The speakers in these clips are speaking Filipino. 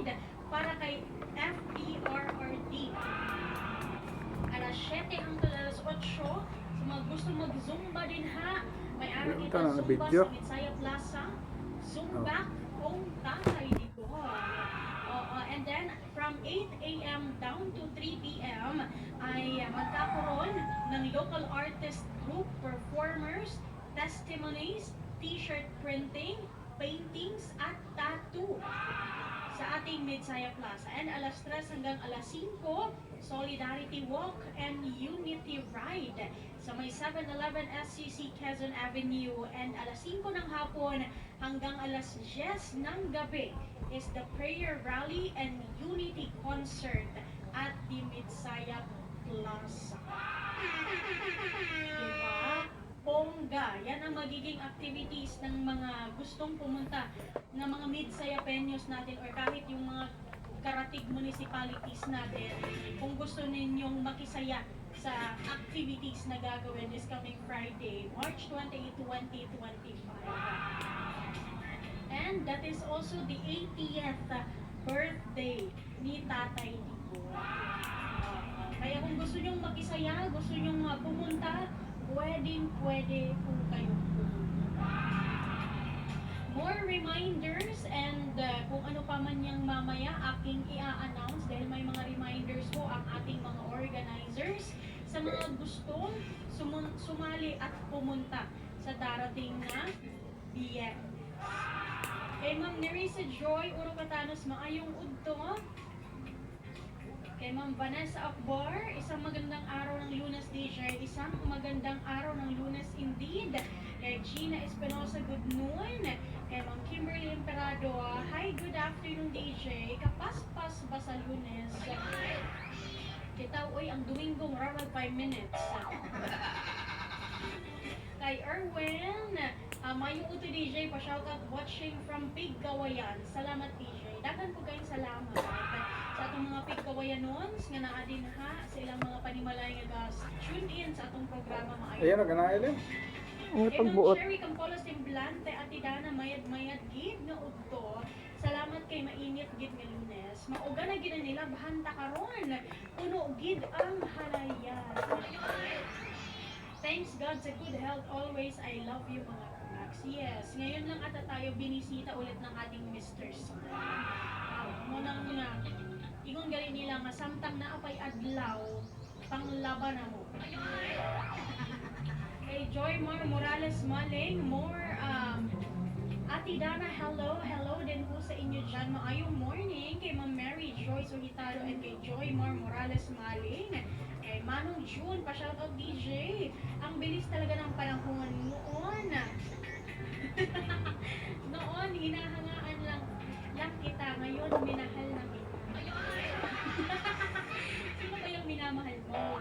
ride para kay FPRRD. Alas 7 hangtod alas 8. Sa mga gusto mag-zumba din ha, may araw kita zumba sa Mitsaya Plaza. Zumba kung tatay dito. And then from 8 a.m. down to 3 p.m. ay magkakaroon ng local artist group performers, testimonies, t-shirt printing, paintings at tattoo sa ating Mitsaya Plaza. And alas 3 hanggang alas 5, Solidarity Walk and Unity Ride sa may 7-Eleven SCC Quezon Avenue. And alas 5 ng hapon hanggang alas 10 ng gabi is the Prayer Rally and Unity Concert at the Mitsaya Plaza. Diba? Bongga. Yan ang magiging activities ng mga gustong pumunta ng mga Mitsaya-penyos natin or kahit yung mga karatig municipalities natin. Kung gusto ninyong makisaya sa activities na gagawin this coming Friday, March 28, 2025. And that is also the 80th birthday ni Tatay Digo. Kaya kung gusto nyong makisaya, gusto nyong pumunta, pwede po kayong pumunta. More reminders and kung ano pa man yung mamaya aking i-announce dahil may mga reminders po ang ating mga organizers sa mga gustong sumali at pumunta sa darating na BF. Kay Ma'am Nerissa Joy Urocatanos, maayong udto. Kay Ma'am Vanessa Akbar, isang magandang araw ng Lunes DJ, isang magandang araw ng Lunes indeed. Kay Gina Espinosa, good noon. Kay Ma'am Kimberly Emperado, hi, good afternoon DJ. Kapaspas ba sa Lunes? Kita, uy, ang Domingo, maraming 5 minutes. Kay Erwin, mayong uto DJ, pa-shoutout watching from Piggawayan. Salamat DJ. Dagan po kayong salamat sa atong mga Piggawayanons nga naa din ha sa ilang mga panimalay nga tune in sa atong programa maayo. Ayan o, ganail eh. Kay Ma'am Sherry Campolo Semblante at Idana mayad gid nga udto. Salamat kay mainit gid nga Lunes. Mauga na gid nila bahanta karon. Puno gid ang halayan. Thanks God sa good health always. I love you mga kamax. Yes, ngayon lang ata tayo binisita ulit ng ating Mr. Sun. Munang ingon gali nila nga samtang naapay adlaw panglaban na mo. Kay Joy Morales Maling, Ate Dana, hello din po sa inyo dyan. Maayong morning kay Ma'am Mary Joy Solitaro and kay Joy Morales Maling. Kay Manong June, pa-shoutout DJ. Ang bilis talaga ng panahon noon. Noon, hinahangaan lang kita. Ngayon, minahal na kita. Sino ba yung minamahal mo?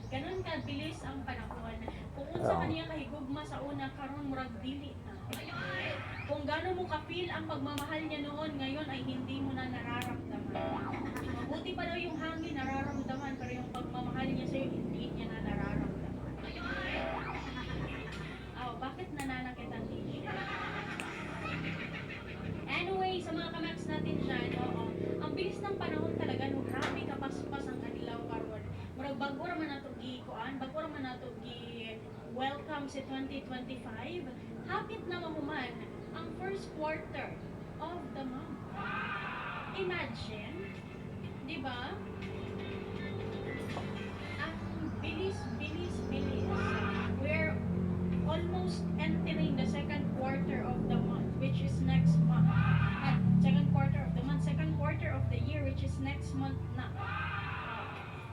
Ganun ka bilis ang panahon. Kung unsa man niya kahigugma sa una karon murag dili na. Kung gano'n mo ka-feel ang pagmamahal niya noon, ngayon ay hindi mo na nararamdaman. Mabuti pa daw yung hangin nararamdaman, pero yung pagmamahal niya sa'yo hindi niya na nararamdaman. Bakit nananakit ang DJ? Anyway, sa mga kamax natin dyan, ang bilis ng panahon talaga, no, grabe kapaspas ang kanilaw karon. Murag bago raman nato gi-kuan, bago raman nato gi-welcome si 2025. Hapit na mahuman ang first quarter of the month. Imagine, di ba? Ang bilis. We're almost entering the second quarter of the month, which is next month. At second quarter of the year, which is next month na.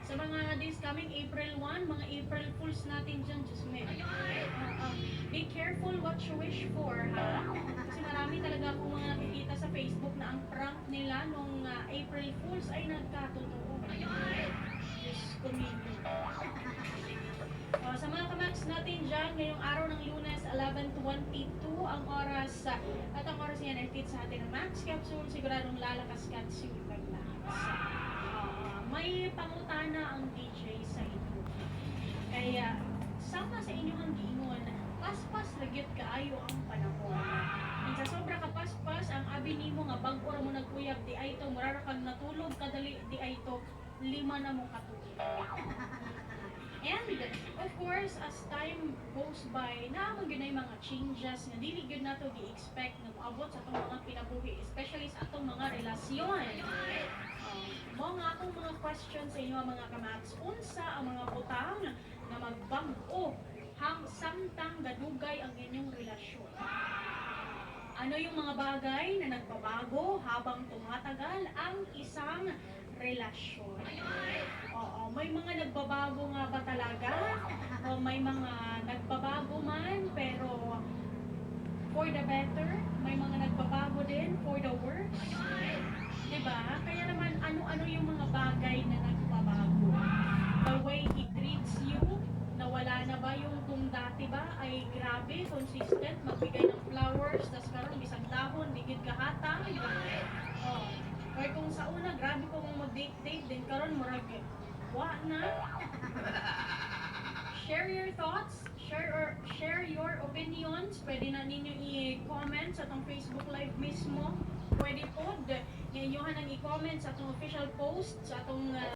Sa mga days coming, April 1, mga April Fools natin dyan, just be careful what you wish for, ha? Kasi marami talaga akong mga nakikita sa Facebook na ang prank nila nung April Fools ay nagkatotoo. Just comedian. Sa mga kamax natin dyan, ngayong araw ng Lunes, 11:22 ang oras. At ang oras yan ay fit sa atin ng Max Capsule. Siguradong lalakas ka at super lakas. May pangutana ang DJ sa ito. Kaya, sama sa inyong ang giingon, paspas lagit kaayo ang panahon. Sa sobra kapaspas, ang abi nimo nga mga bag-o ra mo nagkuyab di ay to mura ra kag natulog kadali di ay to 5 na mo katulog. And of course, as time goes by, naamang yun na mga changes nga dili gyud nato gi-expect na moabot sa atong mga kinabuhi, especially sa atong mga relasyon. Mo nga atong mga questions sa inyo mga kamats, unsa ang mga butang nga magbag-o samtang gadugay ang inyong relasyon? Ano yung mga bagay na nagbabago habang tumatagal ang isang relasyon? Oo, may mga nagbabago nga ba talaga? O may mga nagbabago man pero for the better? May mga nagbabago din for the worse? Diba? Kaya naman ano-ano yung mga bagay na nagbabago? The way he treats you, nawala na ba yung kung dati ba ay grabe, consistent, magbigay ng flowers, tas karon bisag dahon, digid kahatang, oh. Or kung sa una, grabe ko mong mag-date-date, din karon murag, wa na. Share your thoughts, share your opinions, pwede na ninyo i-comment sa atong Facebook Live mismo, pwede po, inyohan ang i-comment sa atong official post, sa atong